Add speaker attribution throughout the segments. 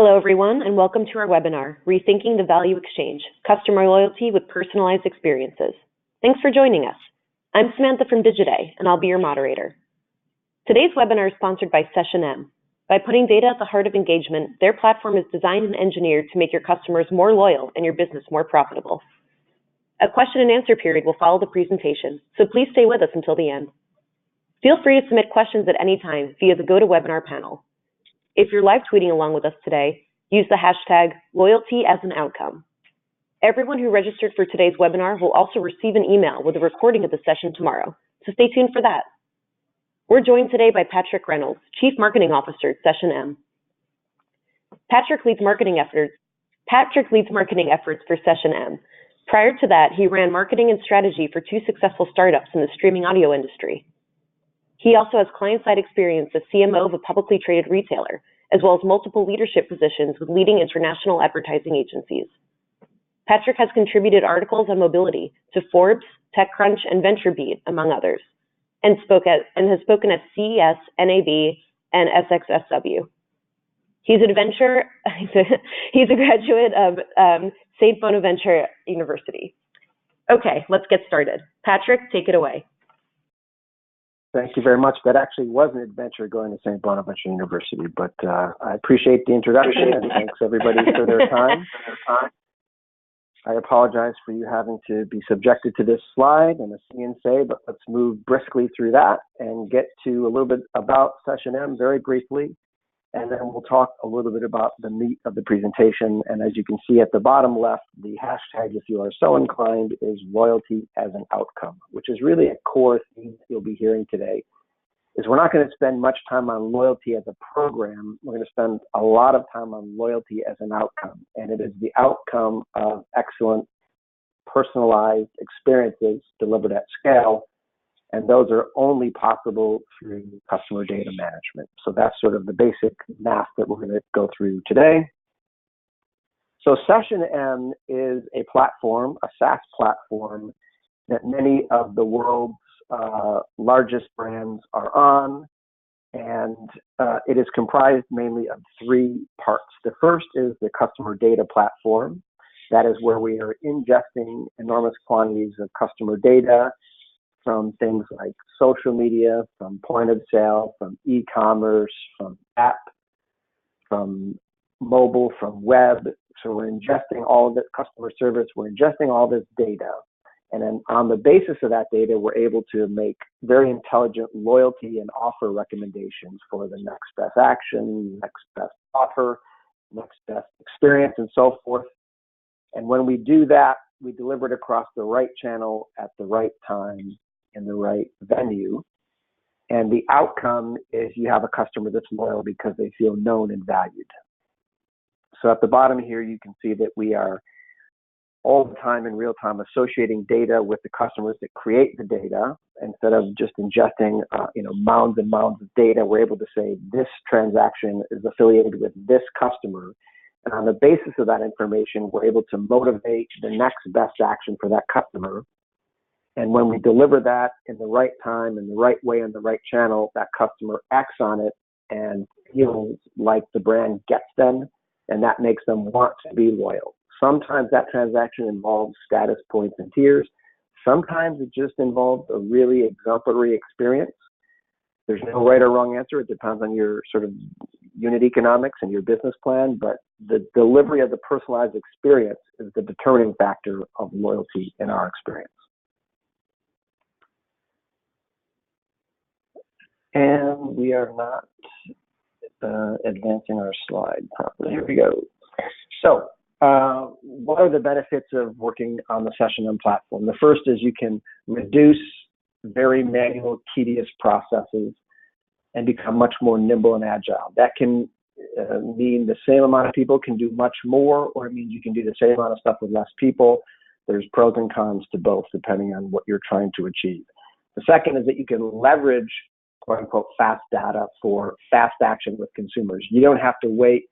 Speaker 1: Hello, everyone, and welcome to our webinar, Rethinking the Value Exchange, Customer Loyalty with Personalized Experiences. Thanks for joining us. I'm Samantha from Digiday, and I'll be your moderator. Today's webinar is sponsored by SessionM. By putting data at the heart of engagement, their platform is designed and engineered to make your customers more loyal and your business more profitable. A question and answer period will follow the presentation, so please stay with us until the end. Feel free to submit questions at any time via the GoToWebinar panel. If you're live tweeting along with us today, use the hashtag #LoyaltyAsAnOutcome. Everyone who registered for today's webinar will also receive an email with a recording of the session tomorrow, so stay tuned for that. We're joined today by Patrick Reynolds, Chief Marketing Officer at SessionM. Patrick leads marketing efforts for SessionM. Prior to that, he ran marketing and strategy for two successful startups in the streaming audio industry. He also has client-side experience as CMO of a publicly traded retailer, as well as multiple leadership positions with leading international advertising agencies. Patrick has contributed articles on mobility to Forbes, TechCrunch, and VentureBeat, among others, and has spoken at CES, NAB, and SXSW. He's a graduate of St. Bonaventure University. Okay, let's get started. Patrick, take it away.
Speaker 2: Thank you very much. That actually was an adventure going to St. Bonaventure University, but I appreciate the introduction and thanks everybody for their time. I apologize for you having to be subjected to this slide and a see and say, but let's move briskly through that and get to a little bit about SessionM very briefly, and then we'll talk a little bit about the meat of the presentation. And as you can see at the bottom left, the hashtag, if you are so inclined, is loyalty as an outcome, which is really a core theme that you'll be hearing today. Is we're not going to spend much time on loyalty as a program. We're going to spend a lot of time on loyalty as an outcome, and it is the outcome of excellent personalized experiences delivered at scale. And those are only possible through customer data management. So that's sort of the basic math that we're going to go through today. So SessionM is a platform, a SaaS platform, that many of the world's largest brands are on. And it is comprised mainly of three parts. The first is the customer data platform. That is where we are ingesting enormous quantities of customer data from things like social media, from point of sale, from e-commerce, from app, from mobile, from web. So we're ingesting all of this customer service, we're ingesting all this data. And then on the basis of that data, we're able to make very intelligent loyalty and offer recommendations for the next best action, next best offer, next best experience, and so forth. And when we do that, we deliver it across the right channel at the right time in the right venue. And the outcome is you have a customer that's loyal because they feel known and valued. So at the bottom here, you can see that we are all the time in real time associating data with the customers that create the data. Instead of just ingesting mounds and mounds of data, we're able to say this transaction is affiliated with this customer. And on the basis of that information, we're able to motivate the next best action for that customer. And when we deliver that in the right time, in the right way, in the right channel, that customer acts on it and feels like the brand gets them, and that makes them want to be loyal. Sometimes that transaction involves status points and tiers. Sometimes it just involves a really exemplary experience. There's no right or wrong answer. It depends on your sort of unit economics and your business plan, but the delivery of the personalized experience is the determining factor of loyalty in our experience. And we are not advancing our slide properly. Here we go. So what are the benefits of working on the SessionM platform? The first is you can reduce very manual, tedious processes and become much more nimble and agile. That can mean the same amount of people can do much more, or it means you can do the same amount of stuff with less people. There's pros and cons to both, depending on what you're trying to achieve. The second is that you can leverage quote unquote fast data for fast action with consumers. You don't have to wait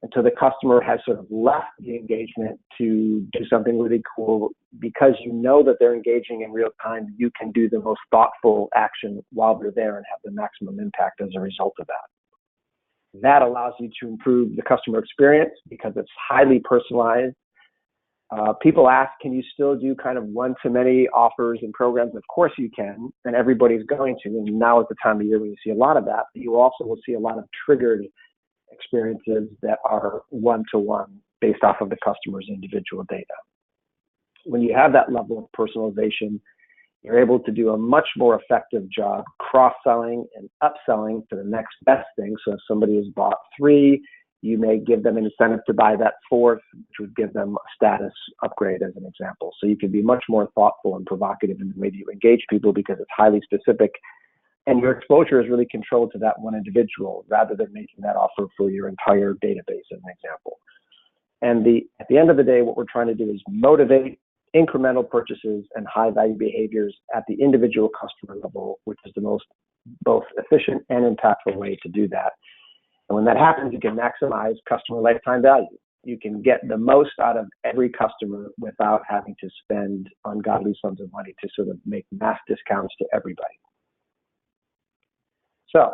Speaker 2: until the customer has sort of left the engagement to do something really cool. Because you know that they're engaging in real time, you can do the most thoughtful action while they're there and have the maximum impact as a result of that. That allows you to improve the customer experience because it's highly personalized. People ask, can you still do kind of one-to-many offers and programs? Of course you can, and everybody's going to. And now is the time of year when you see a lot of that. But you also will see a lot of triggered experiences that are one-to-one based off of the customer's individual data. When you have that level of personalization, you're able to do a much more effective job cross-selling and upselling to the next best thing. So if somebody has bought 3, you may give them an incentive to buy that 4th, which would give them a status upgrade as an example. So you can be much more thoughtful and provocative in the way that you engage people because it's highly specific and your exposure is really controlled to that one individual rather than making that offer for your entire database as an example. And at the end of the day, what we're trying to do is motivate incremental purchases and high value behaviors at the individual customer level, which is the most both efficient and impactful way to do that. And when that happens, you can maximize customer lifetime value. You can get the most out of every customer without having to spend ungodly sums of money to sort of make mass discounts to everybody. So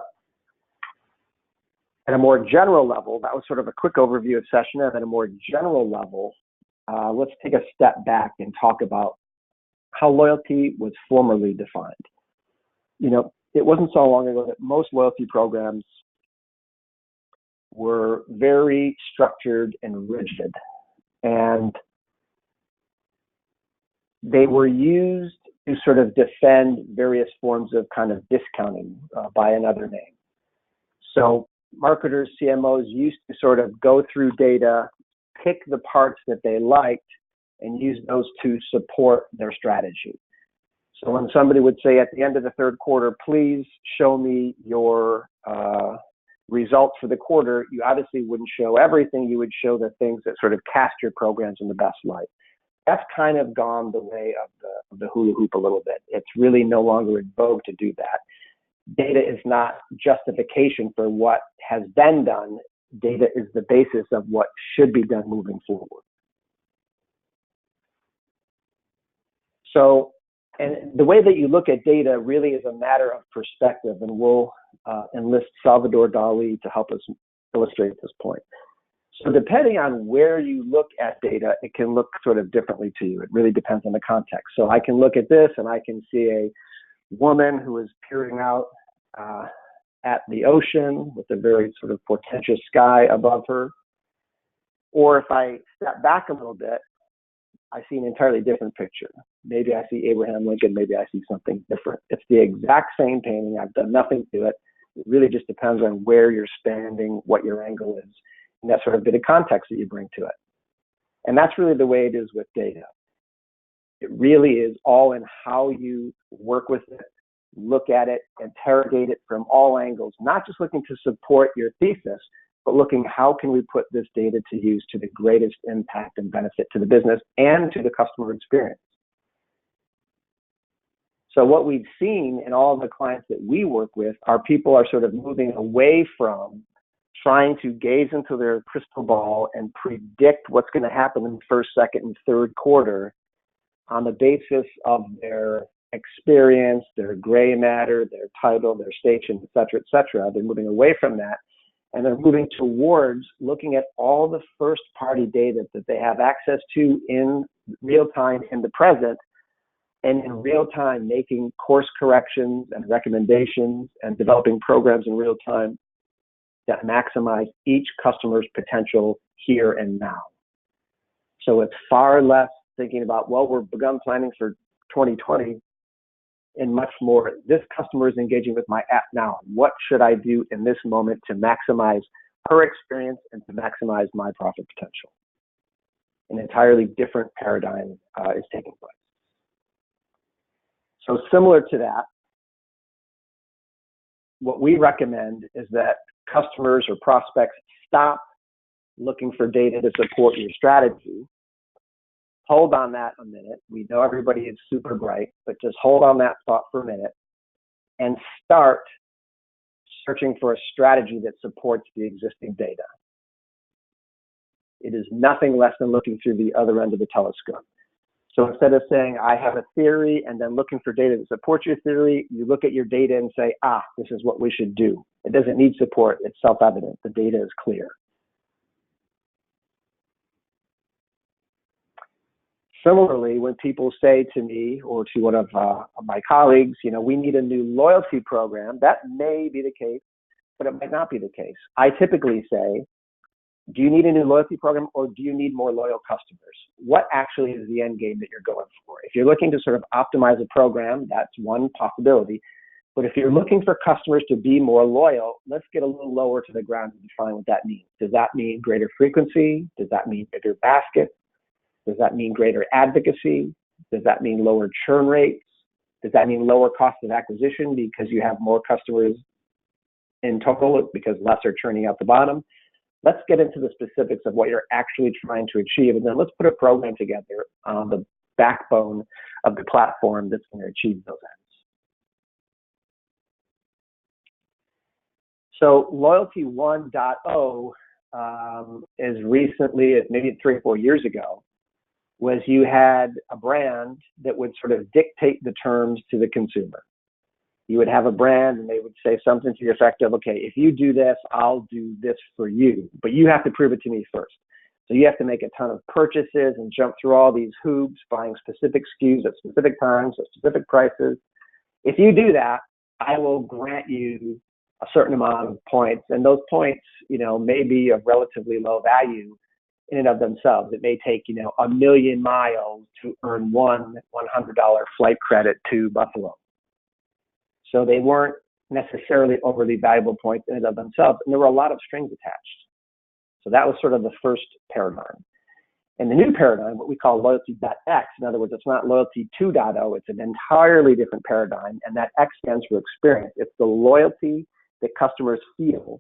Speaker 2: at a more general level, that was sort of a quick overview of SessionM. At a more general level, let's take a step back and talk about how loyalty was formerly defined. You know, it wasn't so long ago that most loyalty programs were very structured and rigid, and they were used to sort of defend various forms of kind of discounting by another name. So marketers, CMOs used to sort of go through data, pick the parts that they liked, and use those to support their strategy. So when somebody would say at the end of the third quarter, please show me your results for the quarter, you obviously wouldn't show everything. You would show the things that sort of cast your programs in the best light. That's kind of gone the way of the hula hoop a little bit. It's really no longer in vogue to do that. Data is not justification for what has been done. Data is the basis of what should be done moving forward. So, and the way that you look at data really is a matter of perspective, and we'll enlist Salvador Dali to help us illustrate this point. So depending on where you look at data, it can look sort of differently to you. It really depends on the context. So I can look at this and I can see a woman who is peering out at the ocean with a very sort of portentous sky above her. Or if I step back a little bit, I see an entirely different picture. Maybe I see Abraham Lincoln, maybe I see something different. It's the exact same painting. I've done nothing to it. It really just depends on where you're standing, what your angle is, and that sort of bit of context that you bring to it. And that's really the way it is with data. It really is all in how you work with it, look at it, interrogate it from all angles, not just looking to support your thesis, but looking how can we put this data to use to the greatest impact and benefit to the business and to the customer experience. So what we've seen in all of the clients that we work with are people are sort of moving away from trying to gaze into their crystal ball and predict what's going to happen in the first, second, and third quarter on the basis of their experience, their gray matter, their title, their station, et cetera, et cetera. They're moving away from that, and they're moving towards looking at all the first-party data that they have access to in real time in the present, and in real time making course corrections and recommendations and developing programs in real time that maximize each customer's potential here and now. So it's far less thinking about, well, we're begun planning for 2020, and much more, this customer is engaging with my app now. What should I do in this moment to maximize her experience and to maximize my profit potential? An entirely different paradigm is taking place. So similar to that, what we recommend is that customers or prospects stop looking for data to support your strategy. Hold on that a minute. We know everybody is super bright, but just hold on that thought for a minute and start searching for a strategy that supports the existing data. It is nothing less than looking through the other end of the telescope. So instead of saying, I have a theory and then looking for data that supports your theory, you look at your data and say, this is what we should do. It doesn't need support. It's self-evident. The data is clear. Similarly, when people say to me or to one of my colleagues, we need a new loyalty program, that may be the case, but it might not be the case. I typically say, do you need a new loyalty program or do you need more loyal customers? What actually is the end game that you're going for? If you're looking to sort of optimize a program, that's one possibility. But if you're looking for customers to be more loyal, let's get a little lower to the ground and define what that means. Does that mean greater frequency? Does that mean bigger basket? Does that mean greater advocacy? Does that mean lower churn rates? Does that mean lower cost of acquisition because you have more customers in total because less are churning out the bottom? Let's get into the specifics of what you're actually trying to achieve, and then let's put a program together on the backbone of the platform that's going to achieve those ends. So Loyalty 1.0 is recently, maybe 3 or 4 years ago, was you had a brand that would sort of dictate the terms to the consumer. You would have a brand and they would say something to the effect of, okay, if you do this, I'll do this for you, but you have to prove it to me first. So you have to make a ton of purchases and jump through all these hoops, buying specific SKUs at specific times, at specific prices. If you do that, I will grant you a certain amount of points, and those points, may be of relatively low value in and of themselves. It may take, 1 million miles to earn one $100 flight credit to Buffalo. So they weren't necessarily overly valuable points in and of themselves, and there were a lot of strings attached. So that was sort of the first paradigm. And the new paradigm, what we call Loyalty.X, in other words, it's not Loyalty 2.0, it's an entirely different paradigm, and that X stands for experience. It's the loyalty that customers feel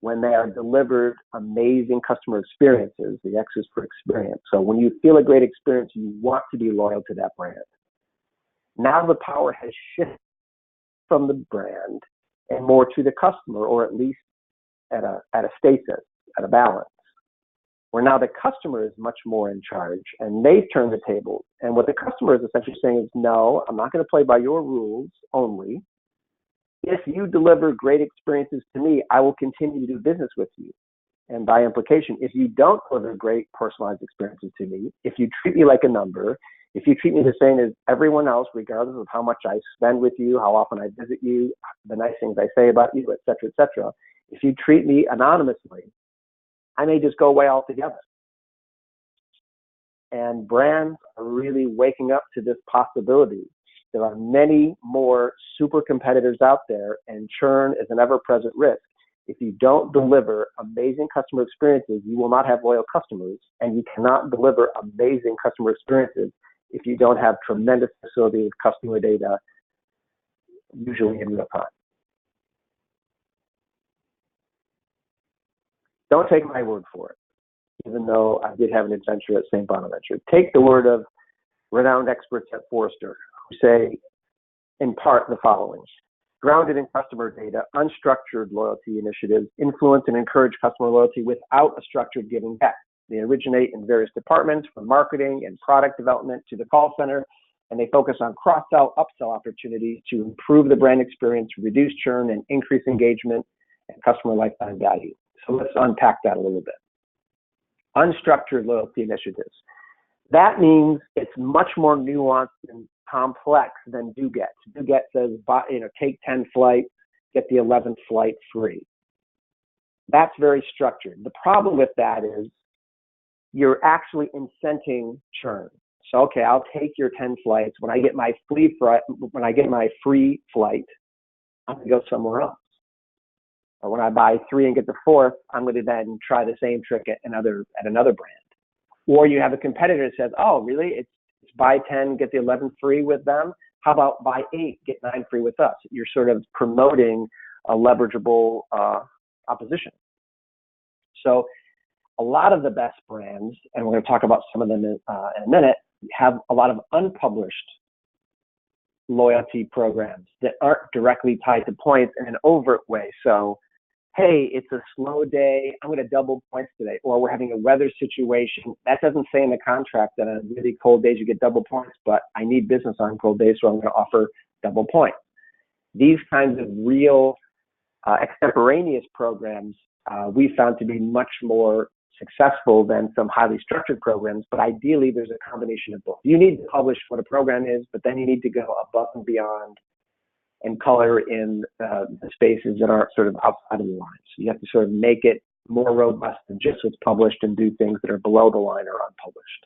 Speaker 2: when they are delivered amazing customer experiences. The X is for experience. So when you feel a great experience, you want to be loyal to that brand. Now the power has shifted from the brand and more to the customer, or at least at a stasis, at a balance, where now the customer is much more in charge and they've turned the tables. And what the customer is essentially saying is, no, I'm not going to play by your rules only. If you deliver great experiences to me, I will continue to do business with you. And by implication, if you don't deliver great personalized experiences to me, if you treat me like a number, if you treat me the same as everyone else, regardless of how much I spend with you, how often I visit you, the nice things I say about you, et cetera, if you treat me anonymously, I may just go away altogether. And brands are really waking up to this possibility. There are many more super competitors out there, and churn is an ever-present risk. If you don't deliver amazing customer experiences, you will not have loyal customers, and you cannot deliver amazing customer experiences if you don't have tremendous facility with customer data, usually in real time. Don't take my word for it, even though I did have an adventure at St. Bonaventure. Take the word of renowned experts at Forrester, who say, in part, the following: grounded in customer data, unstructured loyalty initiatives influence and encourage customer loyalty without a structured giving back. They originate in various departments, from marketing and product development to the call center, and they focus on cross-sell, upsell opportunities to improve the brand experience, reduce churn, and increase engagement and customer lifetime value. So let's unpack that a little bit. Unstructured loyalty initiatives. That means it's much more nuanced and complex than do get. Do get says, take 10 flights, get the 11th flight free. That's very structured. The problem with that is you're actually incenting churn. So, okay, I'll take your 10 flights. When I get my free flight, I'm going to go somewhere else. Or when I buy 3 and get the 4th, I'm going to then try the same trick at another brand. Or you have a competitor that says, oh, really? It's buy 10, get the 11th free with them. How about buy 8, get 9 free with us? You're sort of promoting a leverageable opposition. So a lot of the best brands, and we're going to talk about some of them in a minute, have a lot of unpublished loyalty programs that aren't directly tied to points in an overt way. So hey, it's a slow day, I'm going to double points today, or we're having a weather situation. That doesn't say in the contract that on really cold days you get double points, but I need business on cold days, so I'm going to offer double points. These kinds of real extemporaneous programs we found to be much more successful than some highly structured programs, but ideally there's a combination of both. You need to publish what a program is, but then you need to go above and beyond and color in the spaces that aren't sort of outside of the lines. So you have to sort of make it more robust than just what's published and do things that are below the line or unpublished.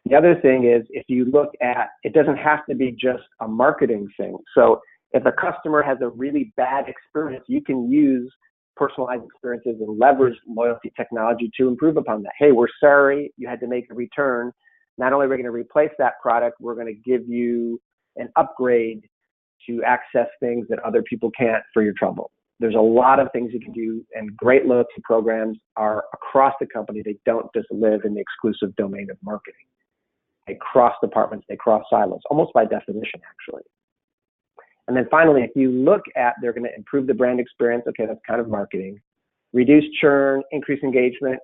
Speaker 2: The other thing is, if you look at, it doesn't have to be just a marketing thing. So if a customer has a really bad experience, you can use personalized experiences and leverage loyalty technology to improve upon that. Hey, we're sorry you had to make a return. Not only are we going to replace that product, we're going to give you an upgrade to access things that other people can't for your trouble. There's a lot of things you can do, and great loyalty programs are across the company. They don't just live in the exclusive domain of marketing. They cross departments, they cross silos, almost by definition, actually. And then finally, if you look at, they're going to improve the brand experience. Okay, that's kind of marketing. Reduce churn, increase engagement,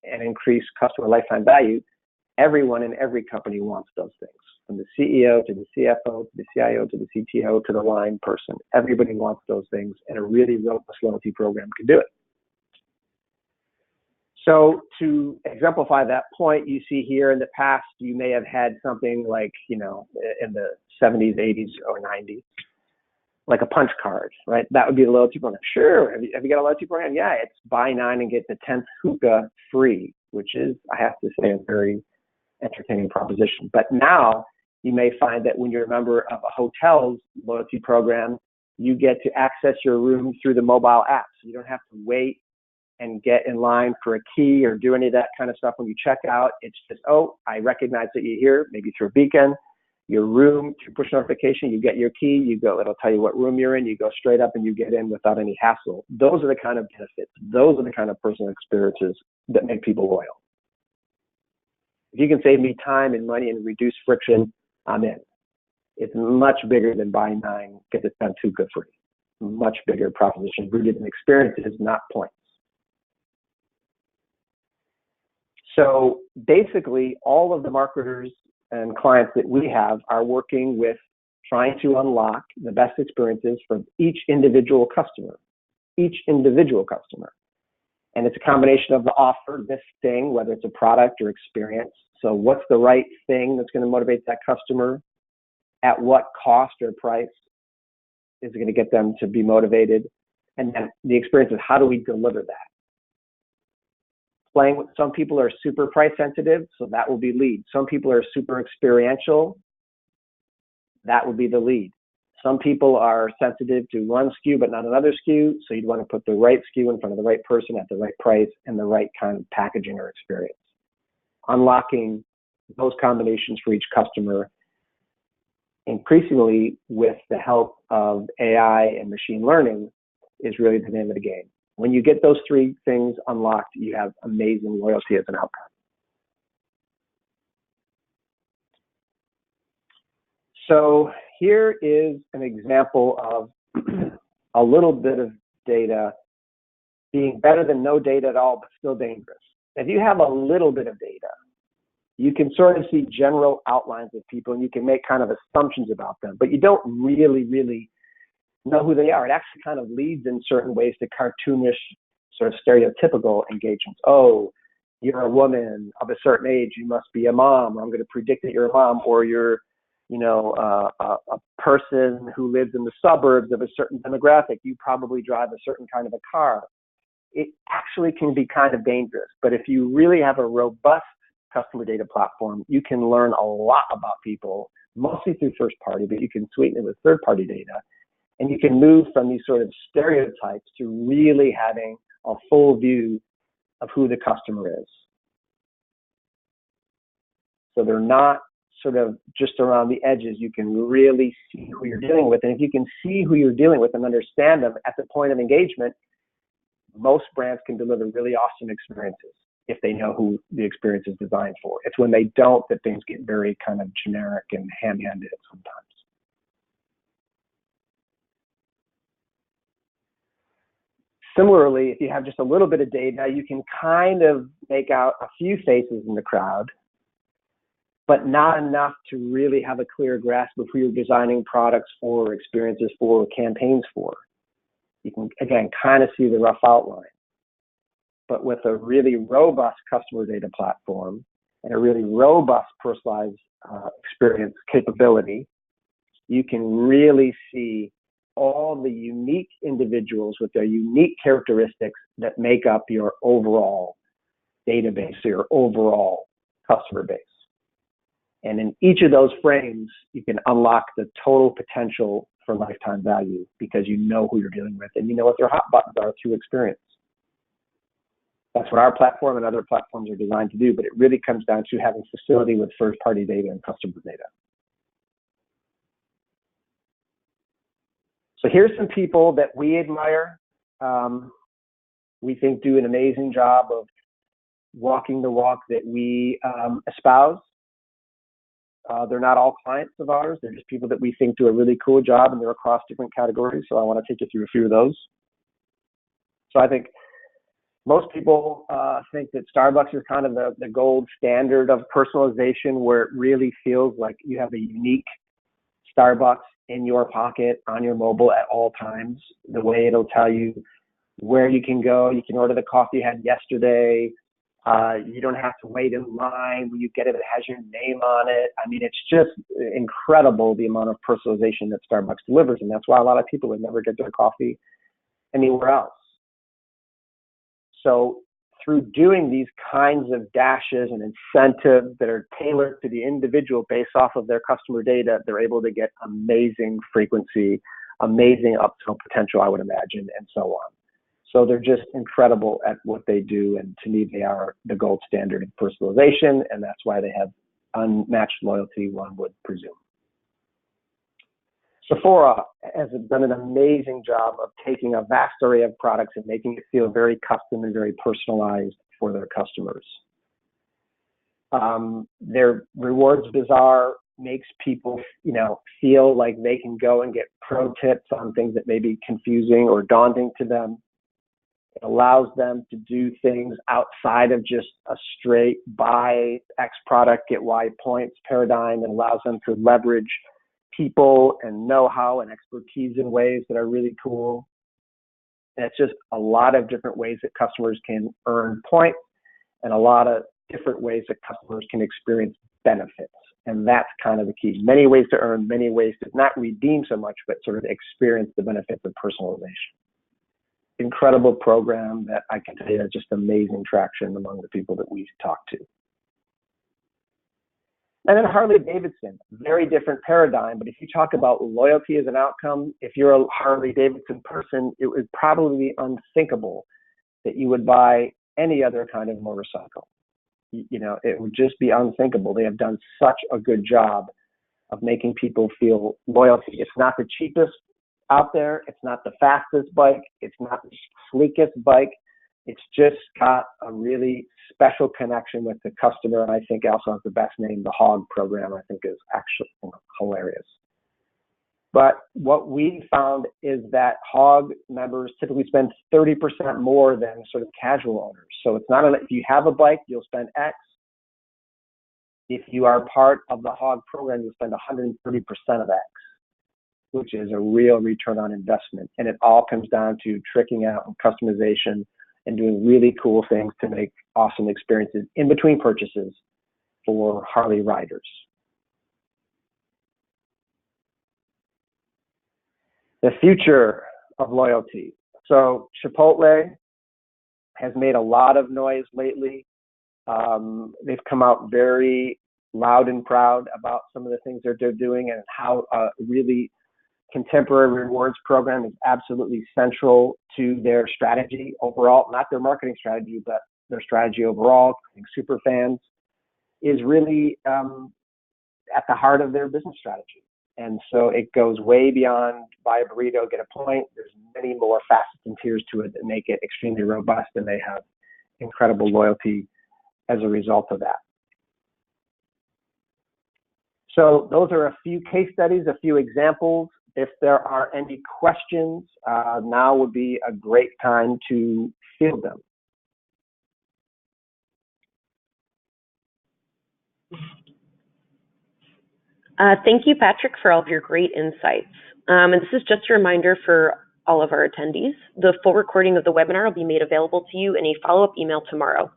Speaker 2: and increase customer lifetime value. Everyone in every company wants those things. From the CEO to the CFO, to the CIO, to the CTO, to the line person. Everybody wants those things, and a really robust loyalty program can do it. So to exemplify that point, you see here in the past, you may have had something like, in the 70s, 80s, or 90s, like a punch card, right? That would be the loyalty program. Sure, have you got a loyalty program? Yeah, it's buy 9 and get the 10th hookah free, which is, I have to say, a very entertaining proposition. But now you may find that when you're a member of a hotel's loyalty program, you get to access your room through the mobile app. So you don't have to wait and get in line for a key or do any of that kind of stuff when you check out. It's just, oh, I recognize that you're here, maybe through a beacon. Your room, through push notification, you get your key, you go, it'll tell you what room you're in, you go straight up and you get in without any hassle. Those are the kind of benefits. Those are the kind of personal experiences that make people loyal. If you can save me time and money and reduce friction, I'm in. It's much bigger than buy 9, get the 10th hookah free. Much bigger proposition rooted in experiences, not points. So basically, all of the marketers and clients that we have are working with trying to unlock the best experiences for each individual customer. And it's a combination of the offer, this thing, whether it's a product or experience. So what's the right thing that's going to motivate that customer? At what cost or price is it going to get them to be motivated? And then the experience is, how do we deliver that? Playing with, some people are super price sensitive, so that will be lead. Some people are super experiential, that would be the lead. Some people are sensitive to one SKU but not another SKU, so you'd want to put the right SKU in front of the right person at the right price and the right kind of packaging or experience. Unlocking those combinations for each customer, increasingly with the help of AI and machine learning, is really the name of the game. When you get those 3 things unlocked, you have amazing loyalty as an outcome. So here is an example of a little bit of data being better than no data at all, but still dangerous. If you have a little bit of data, you can sort of see general outlines of people and you can make kind of assumptions about them, but you don't really know who they are. It actually kind of leads in certain ways to cartoonish, sort of stereotypical engagements. Oh, you're a woman of a certain age, you must be a mom, or I'm going to predict that you're a mom, or you're, a person who lives in the suburbs of a certain demographic, you probably drive a certain kind of a car. It actually can be kind of dangerous, but if you really have a robust customer data platform, you can learn a lot about people, mostly through first party, but you can sweeten it with third party data. And you can move from these sort of stereotypes to really having a full view of who the customer is. So they're not sort of just around the edges. You can really see who you're dealing with. And if you can see who you're dealing with and understand them at the point of engagement, most brands can deliver really awesome experiences if they know who the experience is designed for. It's when they don't that things get very kind of generic and ham-handed sometimes. Similarly, if you have just a little bit of data, you can kind of make out a few faces in the crowd, but not enough to really have a clear grasp of who you're designing products for, experiences for, campaigns for. You can, again, kind of see the rough outline. But with a really robust customer data platform and a really robust personalized experience capability, you can really see all the unique individuals with their unique characteristics that make up your overall database or your overall customer base. And in each of those frames, you can unlock the total potential for lifetime value because you know who you're dealing with and you know what their hot buttons are through experience. That's what our platform and other platforms are designed to do, but it really comes down to having facility with first-party data and customer data. So here's some people that we admire. We think do an amazing job of walking the walk that we espouse. They're not all clients of ours. They're just people that we think do a really cool job, and they're across different categories. So I want to take you through a few of those. So I think most people think that Starbucks is kind of the gold standard of personalization, where it really feels like you have a unique Starbucks in your pocket on your mobile at all times. The way it'll tell you where you can go. You can order the coffee you had yesterday. You don't have to wait in line. When you get it, it has your name on it. I mean, it's just incredible the amount of personalization that Starbucks delivers. And that's why a lot of people would never get their coffee anywhere else. So through doing these kinds of dashes and incentives that are tailored to the individual based off of their customer data, they're able to get amazing frequency, amazing upsell potential, I would imagine, and so on. So they're just incredible at what they do, and to me, they are the gold standard of personalization, and that's why they have unmatched loyalty, one would presume. Sephora has done an amazing job of taking a vast array of products and making it feel very custom and very personalized for their customers. Their rewards bazaar makes people, feel like they can go and get pro tips on things that may be confusing or daunting to them. It allows them to do things outside of just a straight buy X product, get Y points paradigm. It allows them to leverage people and know-how and expertise in ways that are really cool. And it's just a lot of different ways that customers can earn points and a lot of different ways that customers can experience benefits. And that's kind of the key. Many ways to earn, many ways to not redeem so much, but sort of experience the benefits of personalization. Incredible program that I can tell you has just amazing traction among the people that we talk to. And then Harley-Davidson, very different paradigm, but if you talk about loyalty as an outcome, if you're a Harley-Davidson person, it would probably be unthinkable that you would buy any other kind of motorcycle. It would just be unthinkable. They have done such a good job of making people feel loyalty. It's not the cheapest out there. It's not the fastest bike. It's not the sleekest bike. It's just got a really special connection with the customer. And I think also has the best name. The HOG program, I think, is actually hilarious. But what we found is that HOG members typically spend 30% more than sort of casual owners. So it's not, if you have a bike, you'll spend X. If you are part of the HOG program, you'll spend 130% of X, which is a real return on investment. And it all comes down to tricking out and customization and doing really cool things to make awesome experiences in between purchases for Harley riders. The future of loyalty. So Chipotle has made a lot of noise lately. They've come out very loud and proud about some of the things that they're doing and how really contemporary rewards program is absolutely central to their strategy overall, not their marketing strategy, but their strategy overall. Super fans is really at the heart of their business strategy. And so it goes way beyond buy a burrito, get a point. There's many more facets and tiers to it that make it extremely robust, and they have incredible loyalty as a result of that. So those are a few case studies, a few examples. if there are any questions, now would be a great time to field them.
Speaker 1: Thank you, Patrick, for all of your great insights. And this is just a reminder for all of our attendees. The full recording of the webinar will be made available to you in a follow-up email tomorrow.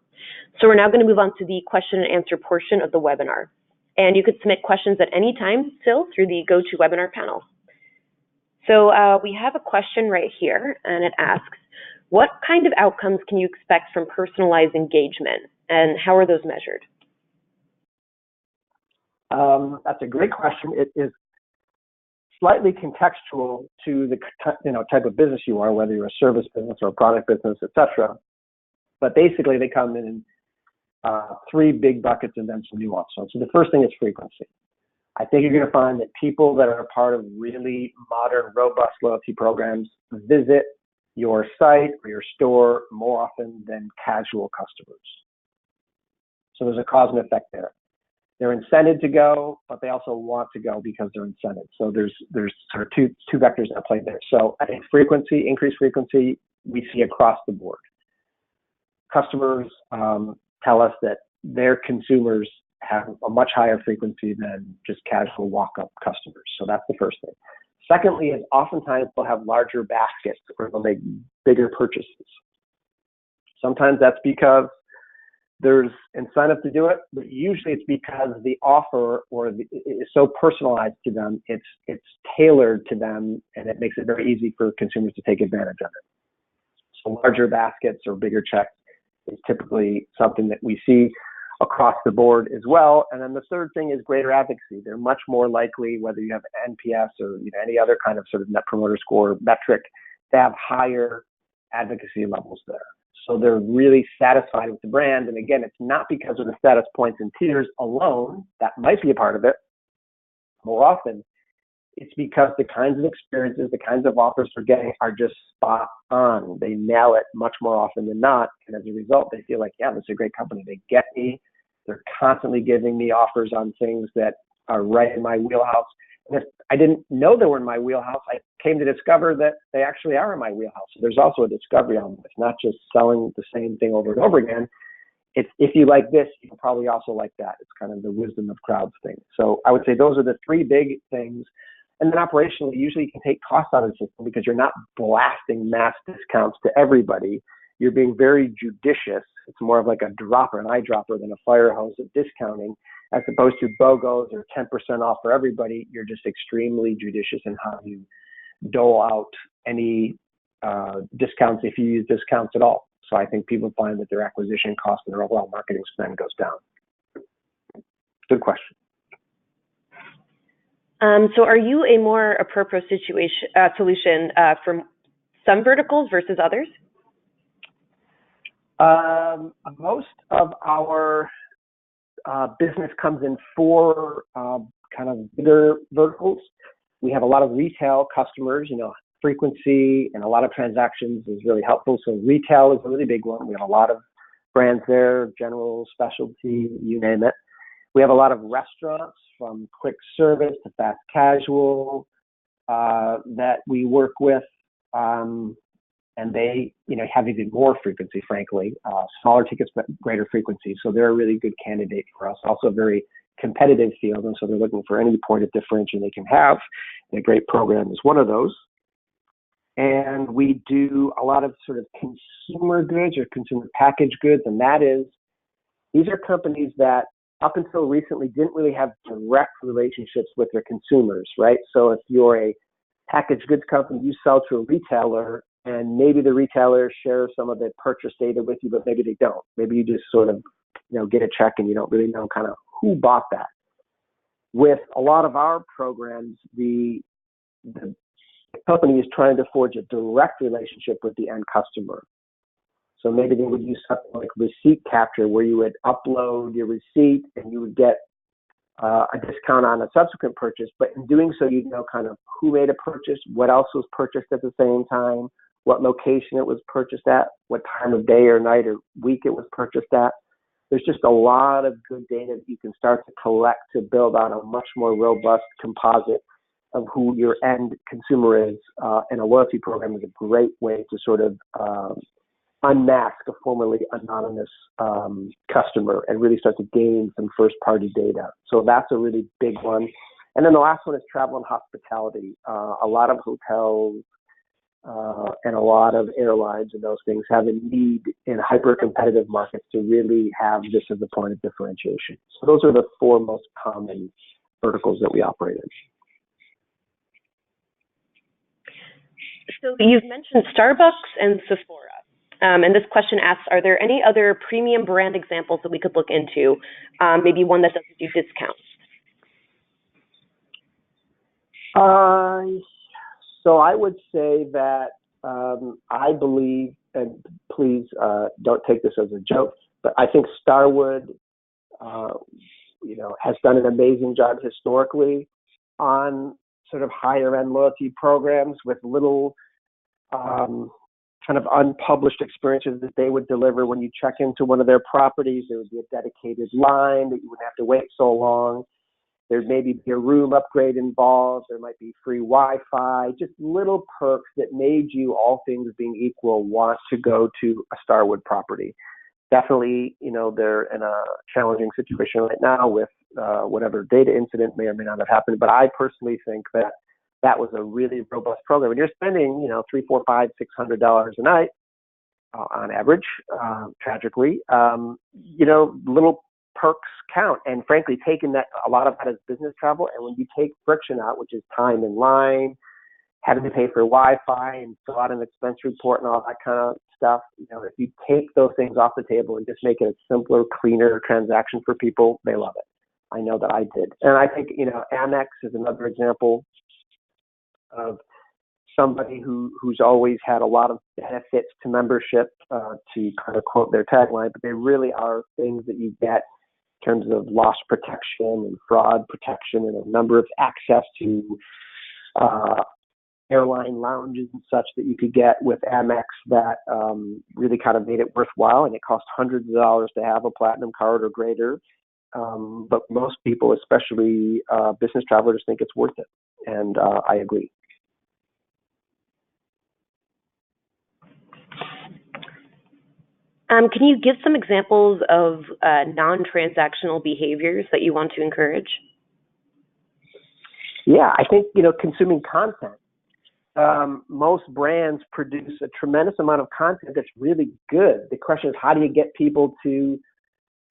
Speaker 1: So we're now going to move on to the question and answer portion of the webinar. And you could submit questions at any time still through the GoToWebinar panel. So we have a question right here, and it asks, what kind of outcomes can you expect from personalized engagement, and how are those measured?
Speaker 2: That's a great question. It is slightly contextual to the type of business you are, whether you're a service business or a product business, etc. But basically, they come in three big buckets and then some nuance. So the first thing is frequency. I think you're going to find that people that are a part of really modern, robust loyalty programs visit your site or your store more often than casual customers. So there's a cause and effect there. They're incented to go, but they also want to go because they're incented. So there's sort of two vectors at play there. So I think frequency, increased frequency, we see across the board. Customers tell us that their consumers have a much higher frequency than just casual walk-up customers. So that's the first thing. Secondly, is oftentimes they'll have larger baskets or they'll make bigger purchases. Sometimes that's because there's incentive to do it, but usually it's because the offer is so personalized to them, it's tailored to them, and it makes it very easy for consumers to take advantage of it. So larger baskets or bigger checks is typically something that we see across the board as well. And then the third thing is greater advocacy. They're much more likely, whether you have NPS or any other kind of sort of net promoter score metric, to have higher advocacy levels there. So they're really satisfied with the brand. And again, it's not because of the status points and tiers alone. That might be a part of it. More often, it's because the kinds of experiences, the kinds of offers they're getting are just spot on. They nail it much more often than not. And as a result, they feel like, yeah, this is a great company. They get me. They're constantly giving me offers on things that are right in my wheelhouse. And if I didn't know they were in my wheelhouse, I came to discover that they actually are in my wheelhouse. So there's also a discovery element. It's not just selling the same thing over and over again. It's if you like this, you'll probably also like that. It's kind of the wisdom of crowds thing. So I would say those are the three big things. And then operationally, usually you can take costs out of the system because you're not blasting mass discounts to everybody. You're being very judicious. It's more of like a dropper, an eyedropper than a fire hose of discounting, as opposed to BOGOs or 10% off for everybody. You're just extremely judicious in how you dole out any discounts, if you use discounts at all. So I think people find that their acquisition cost and their overall marketing spend goes down. Good question.
Speaker 1: So are you a more appropriate solution for some verticals versus others?
Speaker 2: Most of our business comes in four kind of bigger verticals. We have a lot of retail customers, frequency and a lot of transactions is really helpful. So retail is a really big one. We have a lot of brands there, general, specialty, you name it. We have a lot of restaurants, from quick service to fast casual, that we work with, and they, have even more frequency, frankly, smaller tickets, but greater frequency. So they're a really good candidate for us. Also a very competitive field, and so they're looking for any point of differentiation they can have, and a great program is one of those. And we do a lot of sort of consumer goods or consumer packaged goods, and these are companies that up until recently didn't really have direct relationships with their consumers, right? So if you're a packaged goods company, you sell to a retailer, and maybe the retailer shares some of the purchase data with you, but maybe they don't. Maybe you just sort of, get a check and you don't really know kind of who bought that. With a lot of our programs, the company is trying to forge a direct relationship with the end customer. So maybe they would use something like receipt capture, where you would upload your receipt and you would get a discount on a subsequent purchase. But in doing so, you'd know kind of who made a purchase, what else was purchased at the same time, what location it was purchased at, what time of day or night or week it was purchased at. There's just a lot of good data that you can start to collect to build out a much more robust composite of who your end consumer is, and a loyalty program is a great way to sort of unmask a formerly anonymous customer and really start to gain some first-party data. So that's a really big one. And then the last one is travel and hospitality. A lot of hotels and a lot of airlines and those things have a need in hyper-competitive markets to really have this as a point of differentiation. So those are the four most common verticals that we operate in.
Speaker 1: So you've mentioned Starbucks and Sephora. And this question asks, are there any other premium brand examples that we could look into? Maybe one that doesn't do discounts.
Speaker 2: So I would say that I believe, and please don't take this as a joke, but I think Starwood, has done an amazing job historically on sort of higher end loyalty programs with little kind of unpublished experiences that they would deliver when you check into one of their properties. There would be a dedicated line that you wouldn't have to wait so long. There'd maybe be a room upgrade involved. There might be free Wi-Fi, just little perks that made you, all things being equal, want to go to a Starwood property. Definitely, they're in a challenging situation right now with whatever data incident may or may not have happened. But I personally think that was a really robust program. And you're spending, $300, $400, $500, $600 a night on average, tragically. Little perks count. And frankly, taking that, a lot of that is business travel. And when you take friction out, which is time in line, having to pay for Wi-Fi and fill out an expense report and all that kind of stuff, if you take those things off the table and just make it a simpler, cleaner transaction for people, they love it. I know that I did. And I think, Amex is another example of somebody who's always had a lot of benefits to membership, to kind of quote their tagline, but they really are things that you get in terms of loss protection and fraud protection and a number of access to airline lounges and such that you could get with Amex that really kind of made it worthwhile. And it costs hundreds of dollars to have a platinum card or greater. But most people, especially business travelers, think it's worth it. And I agree.
Speaker 1: Can you give some examples of non-transactional behaviors that you want to encourage?
Speaker 2: Yeah, I think, consuming content. Most brands produce a tremendous amount of content that's really good. The question is, how do you get people to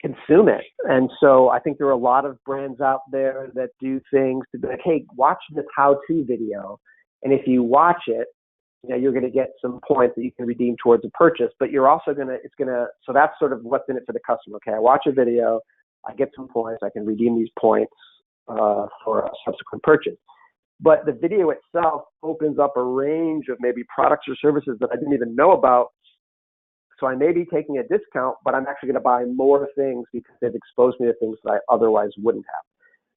Speaker 2: consume it? And so I think there are a lot of brands out there that do things to be like, hey, watch this how-to video. And if you watch it, you're going to get some points that you can redeem towards a purchase, but you're also so that's sort of what's in it for the customer. Okay, I watch a video, I get some points, I can redeem these points for a subsequent purchase. But the video itself opens up a range of maybe products or services that I didn't even know about. So I may be taking a discount, but I'm actually going to buy more things because they've exposed me to things that I otherwise wouldn't have.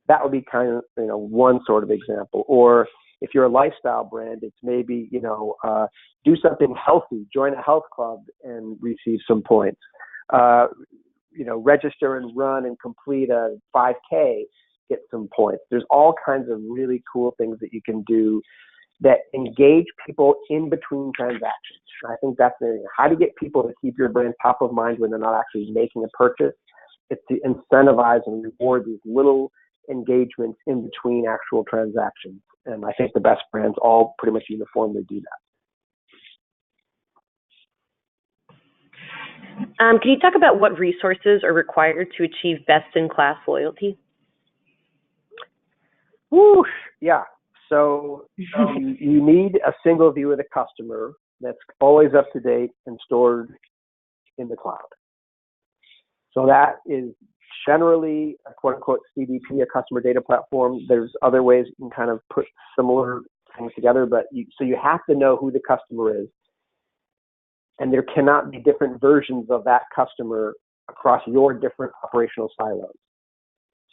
Speaker 2: That would be kind of, one sort of example. Or if you're a lifestyle brand, it's maybe, do something healthy, join a health club and receive some points. Register and run and complete a 5K, get some points. There's all kinds of really cool things that you can do that engage people in between transactions. I think that's how to get people to keep your brand top of mind when they're not actually making a purchase. It's to incentivize and reward these little engagements in between actual transactions. And I think the best brands all pretty much uniformly do that.
Speaker 1: Can you talk about what resources are required to achieve best-in-class loyalty?
Speaker 2: Whoosh, yeah. So you need a single view of the customer that's always up to date and stored in the cloud. So that is generally a quote-unquote CDP, a customer data platform. There's other ways you can kind of put similar things together, but you have to know who the customer is. And there cannot be different versions of that customer across your different operational silos.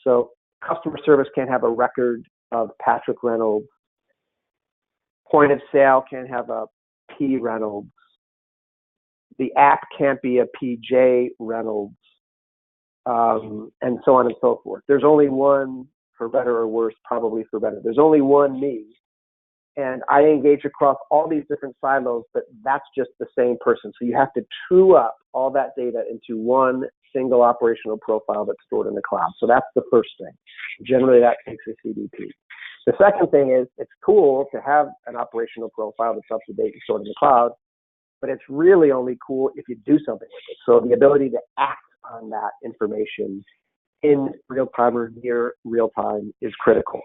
Speaker 2: So customer service can't have a record of Patrick Reynolds. Point of sale can't have a P. Reynolds. The app can't be a PJ Reynolds, and so on and so forth. There's only one for better or worse, probably for better. There's only one me, and I engage across all these different silos, but that's just the same person. So you have to true up all that data into one single operational profile that's stored in the cloud. So that's the first thing. Generally, that takes a CDP. The second thing is it's cool to have an operational profile that's up to date and stored in the cloud, but it's really only cool if you do something with it. So the ability to act on that information in real time or near real time is critical.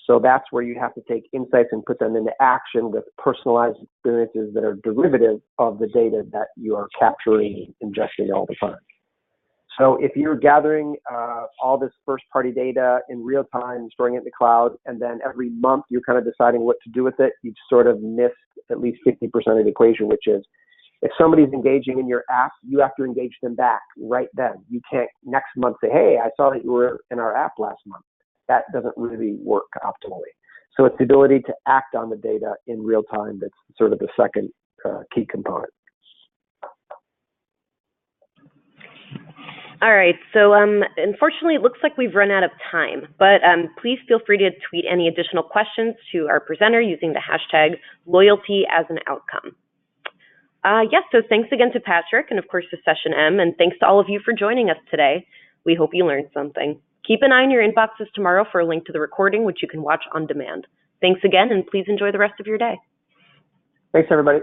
Speaker 2: So that's where you have to take insights and put them into action with personalized experiences that are derivative of the data that you are capturing and ingesting all the time. So if you're gathering all this first-party data in real time, storing it in the cloud, and then every month you're kind of deciding what to do with it, you've sort of missed at least 50% of the equation, which is if somebody's engaging in your app, you have to engage them back right then. You can't next month say, hey, I saw that you were in our app last month. That doesn't really work optimally. So it's the ability to act on the data in real time that's sort of the second key component.
Speaker 1: All right, so unfortunately, it looks like we've run out of time, but please feel free to tweet any additional questions to our presenter using the hashtag #LoyaltyAsAnOutcome. Yes, so thanks again to Patrick and, of course, to SessionM, and thanks to all of you for joining us today. We hope you learned something. Keep an eye on your inboxes tomorrow for a link to the recording, which you can watch on demand. Thanks again, and please enjoy the rest of your day.
Speaker 2: Thanks, everybody.